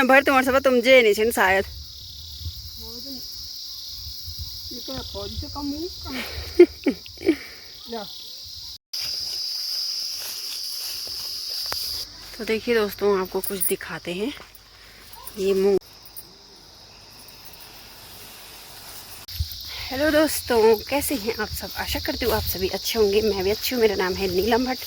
मैं भर तुम्हारे सब तुम जे नहीं शायद तो देखिए दोस्तों, आपको कुछ दिखाते हैं। ये मूंग। हेलो दोस्तों, कैसे हैं आप सब? आशा करती हूँ आप सभी अच्छे होंगे। मैं भी अच्छी हूँ। मेरा नाम है नीलम भट्ट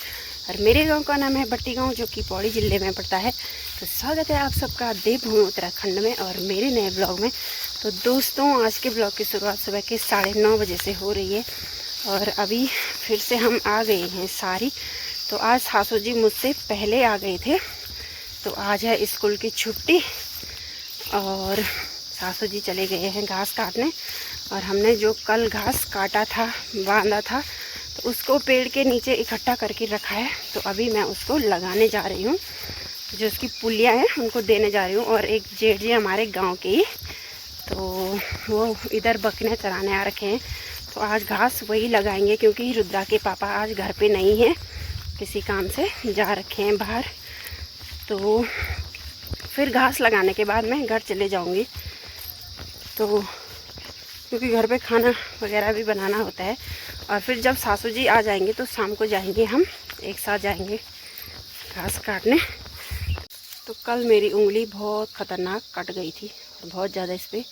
और मेरे गांव का नाम है भट्टी गांव, जो कि पौड़ी जिले में पड़ता है। तो स्वागत है आप सबका देवभूमि उत्तराखंड में और मेरे नए ब्लॉग में। तो दोस्तों, आज के ब्लॉग की शुरुआत सुबह के 9:30 बजे से हो रही है और अभी फिर से हम आ गए हैं सारी। तो आज सासू जी मुझसे पहले आ गए थे। तो आज है स्कूल की छुट्टी और सासू जी चले गए हैं घास काटने। और हमने जो कल घास काटा था, बांधा था, तो उसको पेड़ के नीचे इकट्ठा करके रखा है। तो अभी मैं उसको लगाने जा रही हूँ। जो उसकी पुलियाँ हैं उनको देने जा रही हूँ। और एक जेठ जी हमारे गांव के ही, तो वो इधर बकरियाँ चराने आ रखे हैं। तो आज घास वही लगाएंगे, क्योंकि रुद्रा के पापा आज घर पे नहीं हैं, किसी काम से जा रखे हैं बाहर। तो फिर घास लगाने के बाद मैं घर चले जाऊंगी। तो क्योंकि घर पे खाना वगैरह भी बनाना होता है। और फिर जब सासू जी आ जाएंगे तो शाम को जाएंगे, हम एक साथ जाएंगे घास काटने। तो कल मेरी उंगली बहुत ख़तरनाक कट गई थी और बहुत ज़्यादा इस पर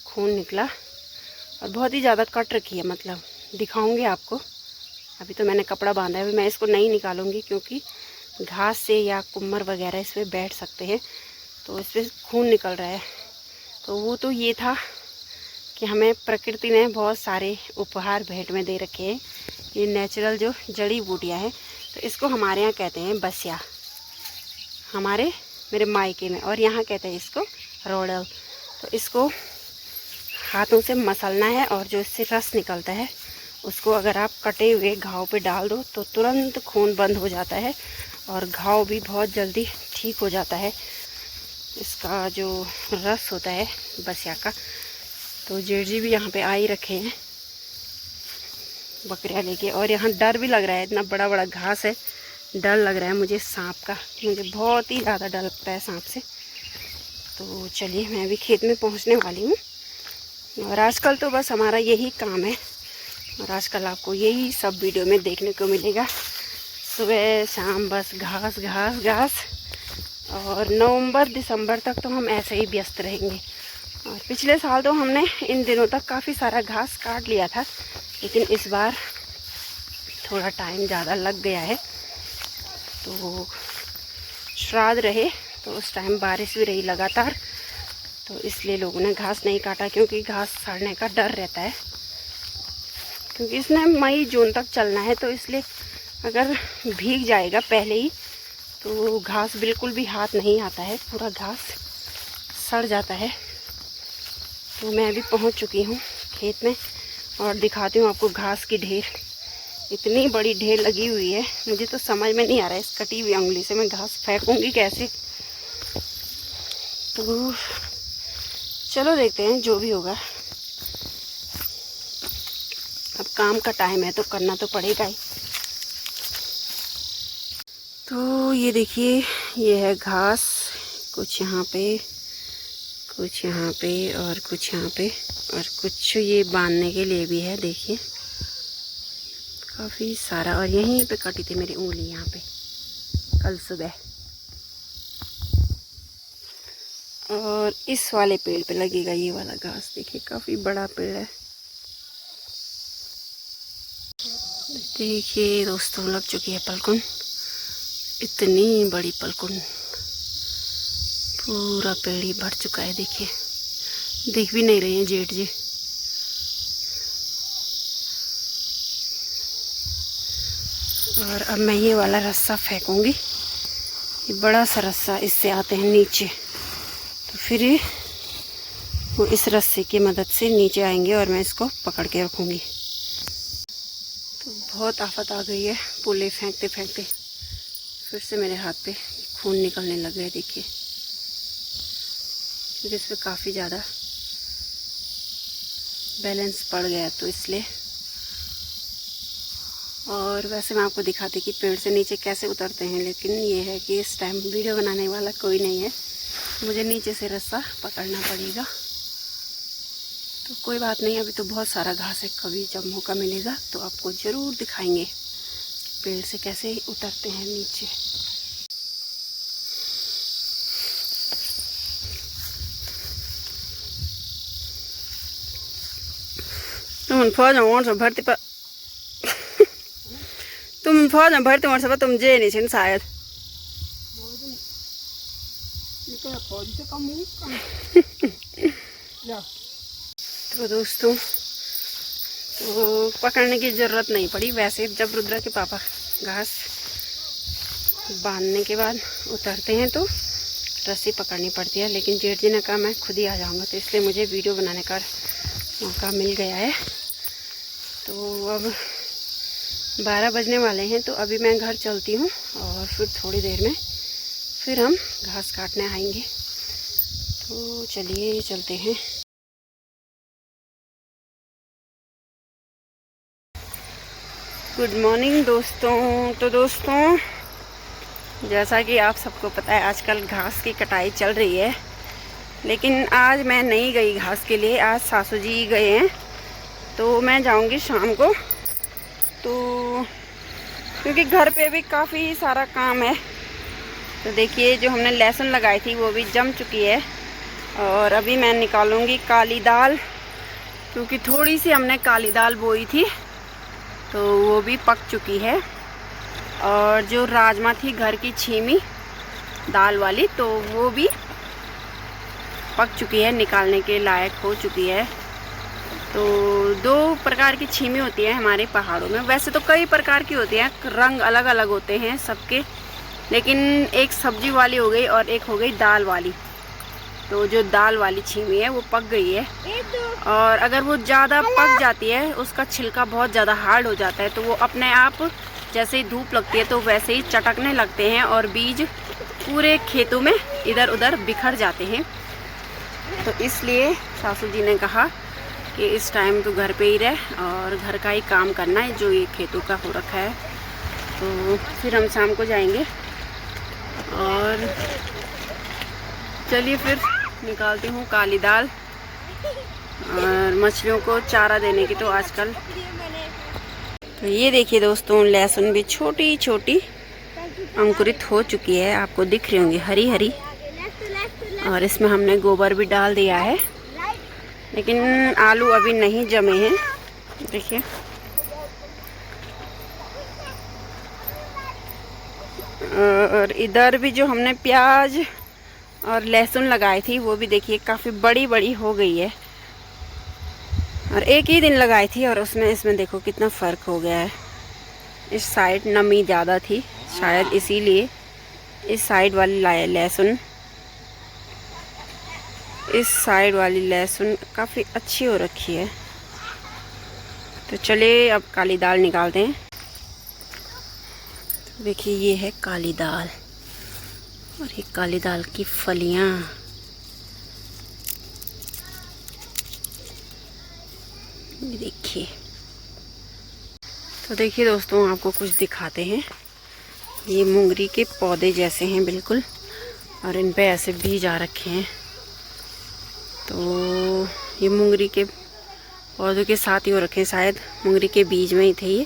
खून निकला और बहुत ही ज़्यादा कट रखी है। मतलब दिखाऊंगी आपको। अभी तो मैंने कपड़ा बांधा है, अभी मैं इसको नहीं निकालूंगी, क्योंकि घास से या कुम्मर वगैरह इस पर बैठ सकते हैं। तो इस पर खून निकल रहा है। तो वो तो ये था कि हमें प्रकृति ने बहुत सारे उपहार भेंट में दे रखे हैं। ये नेचुरल जो जड़ी बूटियाँ हैं, तो इसको हमारे यहाँ कहते हैं बसिया, मेरे मायके में, और यहाँ कहते हैं इसको रोड़ल। तो इसको हाथों से मसलना है और जो इससे रस निकलता है उसको अगर आप कटे हुए घाव पे डाल दो तो तुरंत खून बंद हो जाता है और घाव भी बहुत जल्दी ठीक हो जाता है। इसका जो रस होता है बसिया का। तो जेठ जी भी यहाँ पे आ ही रखे हैं बकरियाँ लेके। और यहाँ डर भी लग रहा है, इतना बड़ा बड़ा घास है, डर लग रहा है मुझे सांप का। मुझे बहुत ही ज़्यादा डर लगता है सांप से। तो चलिए, मैं भी खेत में पहुँचने वाली हूँ। और आजकल तो बस हमारा यही काम है और आजकल आपको यही सब वीडियो में देखने को मिलेगा। सुबह शाम बस घास घास घास। और नवंबर दिसंबर तक तो हम ऐसे ही व्यस्त रहेंगे। और पिछले साल तो हमने इन दिनों तक काफ़ी सारा घास काट लिया था, लेकिन इस बार थोड़ा टाइम ज़्यादा लग गया है। तो श्राद्ध रहे तो उस टाइम बारिश भी रही लगातार, तो इसलिए लोगों ने घास नहीं काटा, क्योंकि घास सड़ने का डर रहता है। क्योंकि इसने मई जून तक चलना है, तो इसलिए अगर भीग जाएगा पहले ही तो घास बिल्कुल भी हाथ नहीं आता है, पूरा घास सड़ जाता है। तो मैं अभी पहुंच चुकी हूँ खेत में और दिखाती हूँ आपको घास की ढेर। इतनी बड़ी ढेर लगी हुई है, मुझे तो समझ में नहीं आ रहा है इस कटी हुई उंगली से मैं घास फेंकूँगी कैसे। तो चलो देखते हैं जो भी होगा। अब काम का टाइम है तो करना तो पड़ेगा ही। तो ये देखिए, ये है घास, कुछ यहाँ पे, कुछ यहाँ पे और कुछ यहाँ पे, और कुछ ये बांधने के लिए भी है। देखिए काफ़ी सारा। और यहीं पे कटी थी मेरी उंगली, यहाँ पे कल सुबह। और इस वाले पेड़ पे लगेगा ये वाला घास। देखिए काफ़ी बड़ा पेड़ है। देखिए दोस्तों, लग चुकी है पलकुन, इतनी बड़ी पलकुन, पूरा पेड़ ही भर चुका है। देखिए, दिख भी नहीं रही है जेठ जी। और अब मैं ये वाला रस्सा फेंकूंगी। ये बड़ा सा रस्सा, इससे आते हैं नीचे, तो फिर वो इस रस्से की मदद से नीचे आएंगे और मैं इसको पकड़ के रखूंगी। तो बहुत आफत आ गई है, पुले फेंकते फेंकते फिर से मेरे हाथ पे खून निकलने लग गए। देखिए, क्योंकि इस पर काफ़ी ज़्यादा बैलेंस पड़ गया, तो इसलिए। और वैसे मैं आपको दिखाती कि पेड़ से नीचे कैसे उतरते हैं, लेकिन ये है कि इस टाइम वीडियो बनाने वाला कोई नहीं है, मुझे नीचे से रस्सा पकड़ना पड़ेगा। तो कोई बात नहीं, अभी तो बहुत सारा घास है, कभी जब मौका मिलेगा तो आपको ज़रूर दिखाएंगे पेड़ से कैसे उतरते हैं नीचे। तुम फौज में से भर्ती पर तुम फौज में भर्ती होने से तुम जे नहीं छे शायद। तो दोस्तों, तो पकड़ने की ज़रूरत नहीं पड़ी। वैसे जब रुद्रा के पापा घास बांधने के बाद उतरते हैं तो रस्सी पकड़नी पड़ती है, लेकिन जेठ जी ने कहा मैं खुद ही आ जाऊंगा, तो इसलिए मुझे वीडियो बनाने का मौका मिल गया है। तो अब 12 बजने वाले हैं, तो अभी मैं घर चलती हूँ और फिर थोड़ी देर में फिर हम घास काटने आएंगे। तो चलिए चलते हैं। गुड मॉर्निंग दोस्तों। तो दोस्तों, जैसा कि आप सबको पता है आजकल घास की कटाई चल रही है, लेकिन आज मैं नहीं गई घास के लिए। आज सासू जी गए हैं, तो मैं जाऊंगी शाम को। तो क्योंकि घर पे भी काफ़ी सारा काम है। तो देखिए, जो हमने लहसुन लगाई थी वो भी जम चुकी है। और अभी मैं निकालूंगी काली दाल, क्योंकि थोड़ी सी हमने काली दाल बोई थी तो वो भी पक चुकी है। और जो राजमा थी घर की छीमी दाल वाली, तो वो भी पक चुकी है, निकालने के लायक हो चुकी है। तो 2 प्रकार की छीमी होती है हमारे पहाड़ों में। वैसे तो कई प्रकार की होती हैं, रंग अलग अलग होते हैं सबके, लेकिन एक सब्जी वाली हो गई और एक हो गई दाल वाली। तो जो दाल वाली छीमी है वो पक गई है, और अगर वो ज़्यादा पक जाती है, उसका छिलका बहुत ज़्यादा हार्ड हो जाता है, तो वो अपने आप जैसे ही धूप लगती है तो वैसे ही चटकने लगते हैं और बीज पूरे खेतों में इधर उधर बिखर जाते हैं। तो इसलिए सासू जी ने कहा कि इस टाइम तो घर पे ही रह और घर का ही काम करना है जो ये खेतों का हो रखा है। तो फिर हम शाम को जाएंगे। और चलिए फिर निकालती हूँ काली दाल और मछलियों को चारा देने की। तो आजकल तो ये देखिए दोस्तों, लहसुन भी छोटी छोटी अंकुरित हो चुकी है, आपको दिख रही होंगी हरी हरी। और इसमें हमने गोबर भी डाल दिया है, लेकिन आलू अभी नहीं जमे हैं। देखिए, और इधर भी जो हमने प्याज और लहसुन लगाई थी वो भी देखिए काफ़ी बड़ी बड़ी हो गई है। और एक ही दिन लगाई थी और उसमें इसमें देखो कितना फ़र्क हो गया है। इस साइड नमी ज़्यादा थी शायद, इसीलिए इस साइड वाली लहसुन काफ़ी अच्छी हो रखी है। तो चलिए अब काली दाल निकालते हैं। तो देखिए, ये है काली दाल और ये काली दाल की फलियाँ। देखिए, तो देखिए दोस्तों, आपको कुछ दिखाते हैं। ये मूंगरी के पौधे जैसे हैं बिल्कुल, और इन पे ऐसे बीज आ रखे हैं। तो ये मूंगरी के पौधों के साथ ही हो रखे हैं, शायद मूंगरी के बीज में ही थे ये।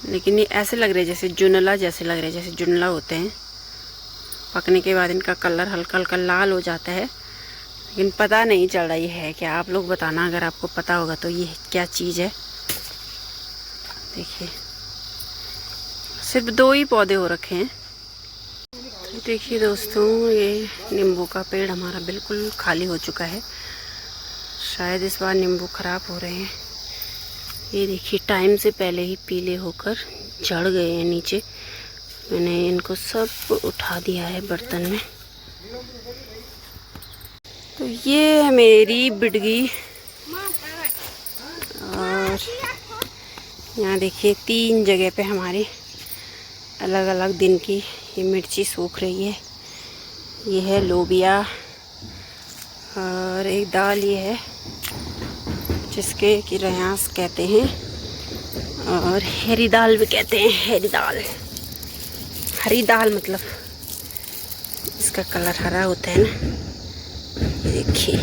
लेकिन ये ऐसे लग रहे जैसे जुनला जैसे लग रहे, जैसे जुनला होते हैं। पकने के बाद इनका कलर हल्का हल्का लाल हो जाता है, लेकिन पता नहीं चल रहा ये है क्या। आप लोग बताना अगर आपको पता होगा तो ये क्या चीज़ है। देखिए, सिर्फ 2 ही पौधे हो रखे हैं। तो देखिए दोस्तों, ये नींबू का पेड़ हमारा बिल्कुल खाली हो चुका है। शायद इस बार नींबू ख़राब हो रहे हैं। ये देखिए, टाइम से पहले ही पीले होकर झड़ गए हैं नीचे। मैंने इनको सब उठा दिया है बर्तन में। तो ये है मेरी बिडगी। और यहाँ देखिए 3 जगह पे हमारी अलग अलग दिन की ये मिर्ची सूख रही है। ये है लोबिया, और एक दाल ये है जिसके कि रयास कहते हैं, और हरी दाल भी कहते हैं। हरी दाल मतलब इसका कलर हरा होता है ना, ये देखिए